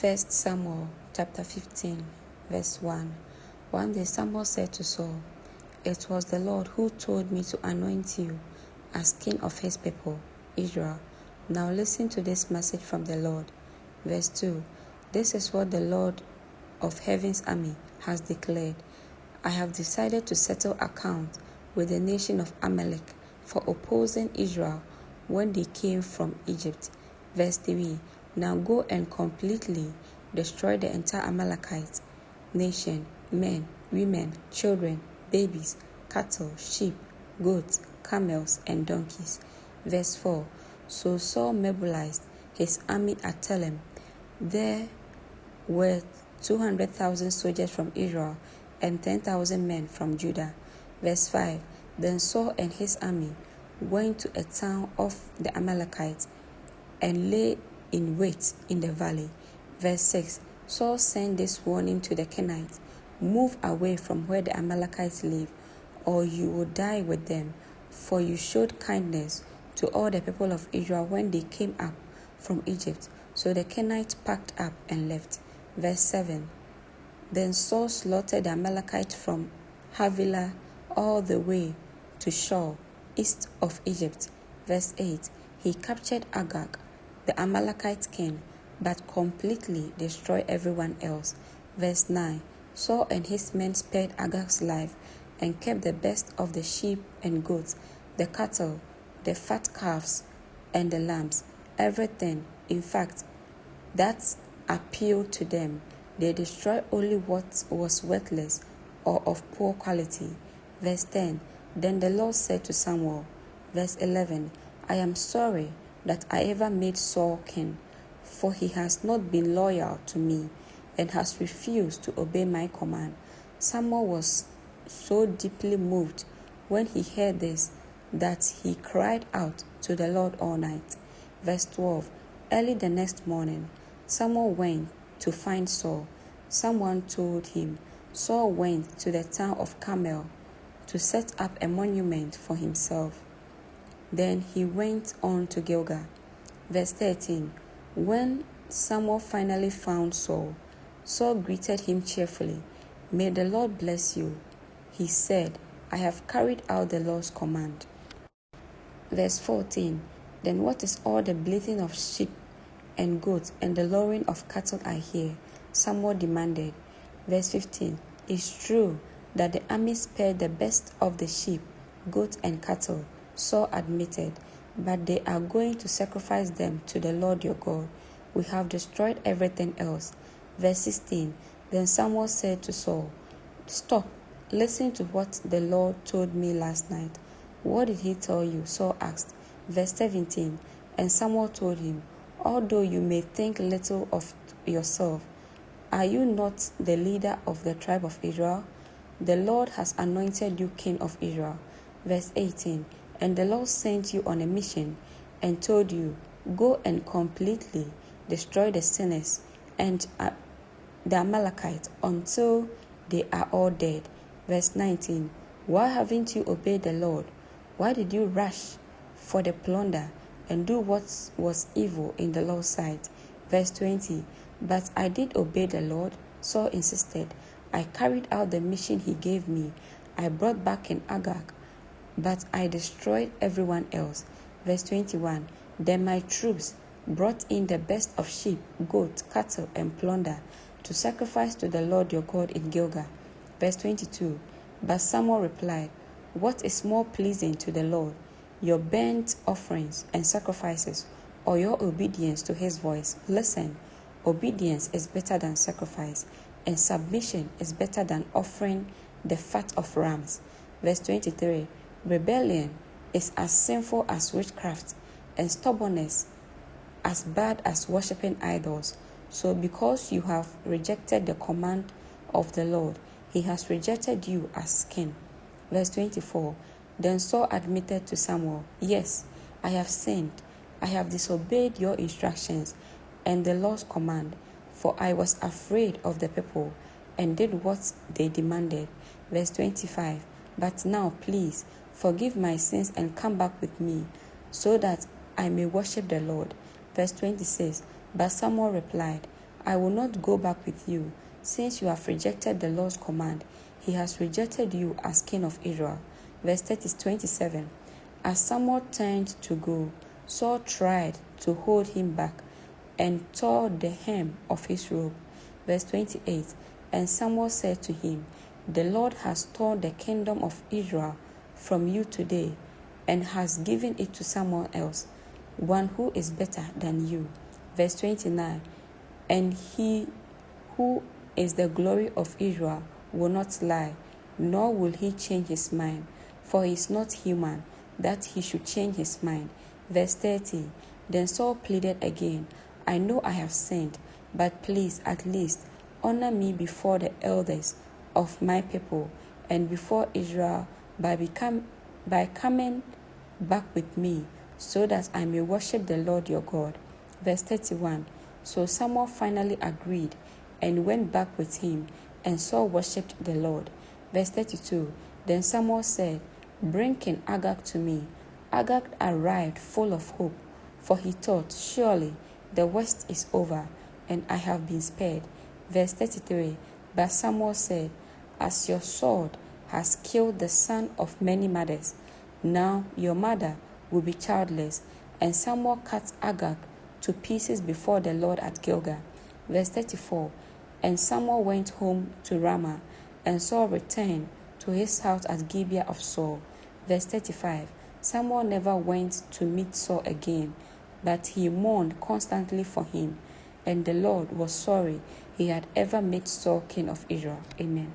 1 Samuel chapter 15, verse 1. One day Samuel said to Saul, "It was the Lord who told me to anoint you as king of his people, Israel. Now listen to this message from the Lord." Verse 2. This is what the Lord of heaven's army has declared. I have decided to settle account with the nation of Amalek for opposing Israel when they came from Egypt. Verse 3. Now go and completely destroy the entire Amalekite nation, men, women, children, babies, cattle, sheep, goats, camels, and donkeys. Verse 4. So Saul mobilized his army at Telem. There were 200,000 soldiers from Israel and 10,000 men from Judah. Verse 5. Then Saul and his army went to a town of the Amalekites and lay in wait in the valley. Verse 6. Saul sent this warning to the Kenites: "Move away from where the Amalekites live, or you will die with them, for you showed kindness to all the people of Israel when they came up from Egypt." So the Kenites packed up and left. Verse 7. Then Saul slaughtered the Amalekites from Havilah all the way to Shur, east of Egypt. Verse 8. He captured Agag, the Amalekite king, but completely destroyed everyone else. Verse 9. Saul and his men spared Agag's life and kept the best of the sheep and goats, the cattle, the fat calves, and the lambs, everything, in fact, that appealed to them. They destroyed only what was worthless or of poor quality. Verse 10. Then the Lord said to Samuel, verse 11, I am sorry that I ever made Saul king, for he has not been loyal to me and has refused to obey my command. Samuel was so deeply moved when he heard this that he cried out to the Lord all night. Verse 12. Early the next morning, Samuel went to find Saul. Someone told him Saul went to the town of Carmel to set up a monument for himself. Then he went on to Gilgal. Verse 13. When Samuel finally found Saul, Saul greeted him cheerfully. "May the Lord bless you," he said. "I have carried out the Lord's command." Verse 14. Then what is all the bleating of sheep and goats and the lowing of cattle I hear? Samuel demanded. Verse 15. It's true that the army spared the best of the sheep, goats, and cattle, Saul admitted, but they are going to sacrifice them to the Lord your God. We have destroyed everything else. Verse 16. Then Samuel said to Saul, "Stop, listen to what the Lord told me last night." "What did he tell you?" Saul asked. Verse 17. And Samuel told him, "Although you may think little of yourself, are you not the leader of the tribe of Israel? The Lord has anointed you king of Israel." Verse 18. And the Lord sent you on a mission and told you, "Go and completely destroy the sinners and the Amalekites until they are all dead." Verse 19. Why haven't you obeyed the Lord? Why did you rush for the plunder and do what was evil in the Lord's sight? Verse 20. But I did obey the Lord, Saul insisted. I carried out the mission he gave me. I brought back an Agag, but I destroyed everyone else. Verse 21. Then my troops brought in the best of sheep, goats, cattle, and plunder to sacrifice to the Lord your God in Gilgal. Verse 22. But Samuel replied, "What is more pleasing to the Lord, your burnt offerings and sacrifices, or your obedience to his voice? Listen, obedience is better than sacrifice, and submission is better than offering the fat of rams." Verse 23. Rebellion is as sinful as witchcraft, and stubbornness as bad as worshipping idols. So because you have rejected the command of the Lord, he has rejected you as king. Verse 24. Then Saul admitted to Samuel, "Yes, I have sinned. I have disobeyed your instructions and the Lord's command, for I was afraid of the people and did what they demanded." Verse 25. But now, please, forgive my sins and come back with me, so that I may worship the Lord. Verse 26. But Samuel replied, I will not go back with you, since you have rejected the Lord's command. He has rejected you as king of Israel. Verse 27. As Samuel turned to go, Saul tried to hold him back and tore the hem of his robe. Verse 28. And Samuel said to him, The Lord has torn the kingdom of Israel from you today and has given it to someone else, one who is better than you. Verse 29. And he who is the glory of Israel will not lie, nor will he change his mind, for he is not human, that he should change his mind. Verse 30. Then Saul pleaded again, I know I have sinned, but please at least honor me before the elders of my people and before Israel by coming back with me, so that I may worship the Lord your God. Verse 31. So Samuel finally agreed and went back with him, and Saul worshipped the Lord. Verse 32. Then Samuel said, Bring King Agag to me. Agag arrived full of hope, for he thought, Surely the worst is over, and I have been spared. Verse 33. But Samuel said, As your sword has killed the son of many mothers, now your mother will be childless. And Samuel cut Agag to pieces before the Lord at Gilgal. Verse 34. And Samuel went home to Ramah, and Saul returned to his house at Gibeah of Saul. Verse 35. Samuel never went to meet Saul again, but he mourned constantly for him, and the Lord was sorry he had ever made Saul king of Israel. Amen.